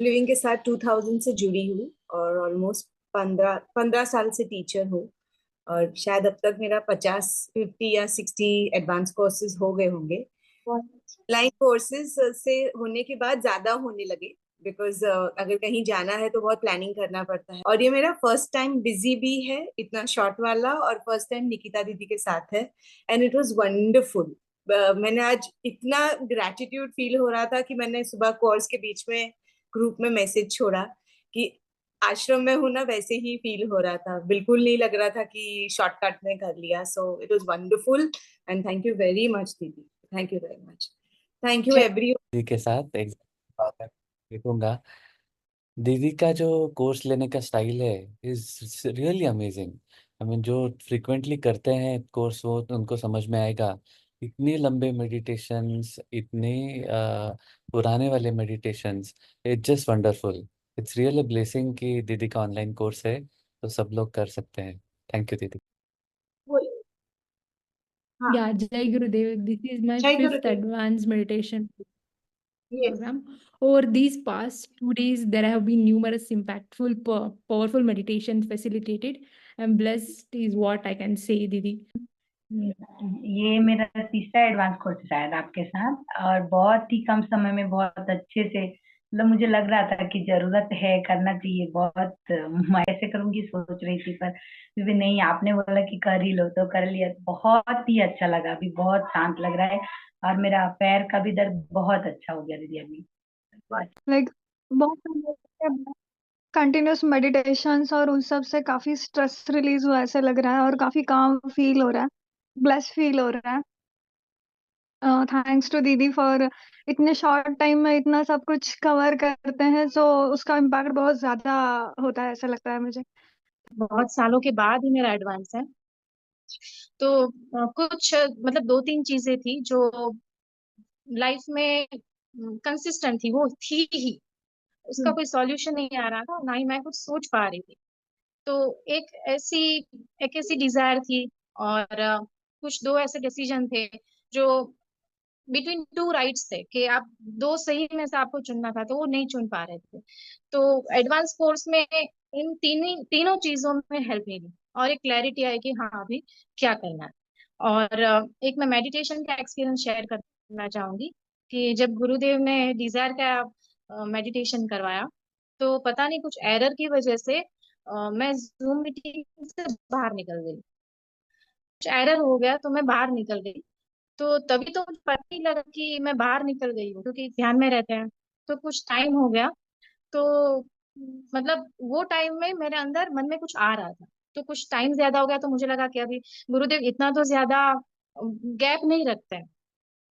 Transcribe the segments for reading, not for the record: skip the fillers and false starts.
Living के साथ 2000 से जुड़ी हूँ और ऑलमोस्ट 15 साल से टीचर हूँ। और शायद अब तक मेरा 50 या 60 एडवांस कोर्सेज हो गए होंगे। लाइन कोर्सेज से होने के बाद ज्यादा होने लगे, बिकॉज अगर कहीं जाना है तो बहुत प्लानिंग करना पड़ता है। और ये मेरा फर्स्ट टाइम बिजी भी है इतना शॉर्ट वाला, और फर्स्ट टाइम निकिता दीदी के साथ है। And it was wonderful. मैंने आज इतना ग्रेटिट्यूड फील हो रहा था कि मैंने सुबह कोर्स के बीच में ग्रुप में मैसेज छोड़ा कि आश्रम में हूं ना, वैसे ही फील हो रहा था। बिल्कुल नहीं लग रहा था कि शॉर्टकट में कर लिया। So it was wonderful and thank you very much didi. Thank you very much. Thank you every. दीदी के साथ एक बात है, देखूंगा दीदी का जो कोर्स लेने का स्टाइल है is really amazing. I mean जो फ्रिक्वेंटली करते हैं कोर्स वो उनको समझ में आएगा। इतने लंबे मेडिटेशंस, इतने पुराने वाले meditations, it's just wonderful. It's real a blessing कि दीदी का ऑनलाइन कोर्स है तो सब लोग कर सकते हैं। थैंक यू दीदी। हाँ। Yeah, Jai Gurudev. This is my जय fifth Gurudev. advanced meditation yes. program. Over these past 2 days, there have been numerous impactful, powerful meditations facilitated. And blessed is what I can say, Didi. ये मेरा तीसरा advance course है शायद आपके साथ, और बहुत ही कम समय में बहुत अच्छे से, मतलब मुझे लग रहा था कि जरूरत है, करना चाहिए बहुत। मैं ऐसे करूंगी सोच रही थी, पर फिर भी नहीं, आपने बोला कि कर ही लो तो कर लिया। बहुत ही अच्छा लगा, अभी बहुत शांत लग रहा है, और मेरा पैर का भी दर्द बहुत अच्छा हो गया दीदी अभी। लाइक बहुत कंटिन्यूस मेडिटेशंस और उन सब से काफी स्ट्रेस रिलीज हुआ ऐसे लग रहा है, और काफी काम फील हो रहा है, ब्लेस फील हो रहा है। थैंक्स टू दीदी फॉर इतने शॉर्ट टाइम में इतना सब कुछ कवर करते हैं, सो उसका इम्पैक्ट बहुत ज्यादा होता है ऐसा लगता है मुझे। बहुत सालों के बाद ही मेरा एडवांस है। तो कुछ मतलब दो तीन चीजें थी जो लाइफ में कंसिस्टेंट थी, वो थी ही। उसका कोई सॉल्यूशन नहीं आ रहा था, ना ही मैं कुछ सोच पा रही थी। तो एक ऐसी एक ऐसी डिजायर थी, और कुछ दो ऐसे डिसीजन थे जो बिटवीन टू राइट्स थे कि आप दो सही में से आपको चुनना था, तो वो नहीं चुन पा रहे थे। तो एडवांस कोर्स में इन तीनों चीजों में हेल्प मिली, और एक क्लैरिटी आई कि हाँ अभी क्या करना है। और एक मैं मेडिटेशन का एक्सपीरियंस शेयर करना चाहूंगी कि जब गुरुदेव ने डिजायर का मेडिटेशन करवाया, तो पता नहीं कुछ एरर की वजह से मैं जूम मीटिंग से बाहर निकल गई। कुछ एरर हो गया तो मैं बाहर निकल गई। तो तभी तो मुझे पता ही लगा कि मैं बाहर निकल गई हूँ, क्योंकि ध्यान में रहते हैं। तो कुछ टाइम हो गया। तो मतलब वो टाइम में मेरे अंदर मन में कुछ आ रहा था। तो कुछ टाइम ज्यादा हो गया, तो मुझे लगा कि अभी गुरुदेव इतना तो ज्यादा गैप नहीं रखते हैं।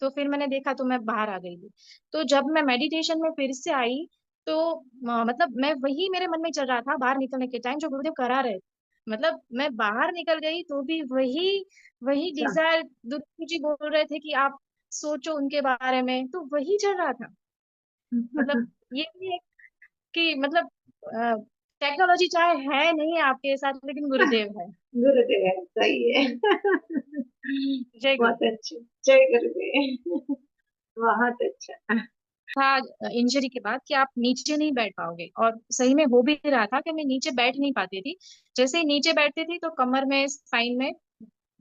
तो फिर मैंने देखा तो मैं बाहर आ गई थी। तो जब मैं मेडिटेशन में फिर से आई, तो मतलब मैं वही मेरे मन में चल रहा था बाहर निकलने के टाइम जो गुरुदेव करा रहे थे। मतलब मैं बाहर निकल गई तो भी वही वही डिजायर गुरु जी बोल रहे थे कि आप सोचो उनके बारे में, तो वही चल रहा था। मतलब ये भी है कि मतलब टेक्नोलॉजी चाहे है नहीं आपके साथ, लेकिन गुरुदेव है। गुरुदेव सही है। जय बहुत गुरु। अच्छे। जय गुरुदेव। बहुत अच्छा। था इंजरी के बाद कि आप नीचे नहीं बैठ पाओगे, और सही में हो भी रहा था कि मैं नीचे बैठ नहीं पाती थी। जैसे ही नीचे बैठती थी तो कमर में, स्पाइन में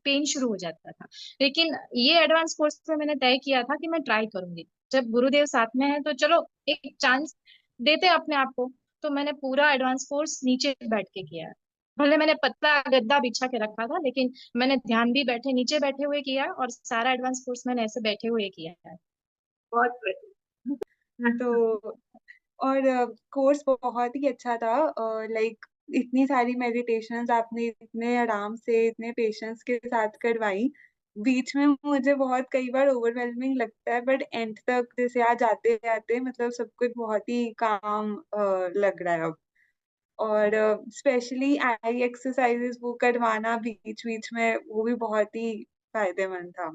पेन शुरू हो जाता था। लेकिन ये एडवांस कोर्स में मैंने तय किया था कि मैं ट्राई करूंगी। जब गुरुदेव साथ में है तो चलो एक चांस देते हैं अपने आप को। तो मैंने पूरा एडवांस कोर्स नीचे बैठ के किया है। भले मैंने पतला गद्दा बिछा के रखा था, लेकिन मैंने ध्यान भी नीचे बैठे हुए किया, और सारा एडवांस कोर्स मैंने ऐसे बैठे हुए किया है। बहुत बढ़िया। तो और कोर्स बहुत ही अच्छा था। लाइक इतनी सारी मेडिटेशंस आपने इतने आराम से इतने पेशेंस के साथ करवाई। बीच में मुझे बहुत कई बार ओवरवेलमिंग लगता है, बट एंड तक जैसे आज आते आते मतलब सब कुछ बहुत ही काम लग रहा है अब। और स्पेशली आई एक्सरसाइजेस वो करवाना बीच बीच में, वो भी बहुत ही फायदेमंद था।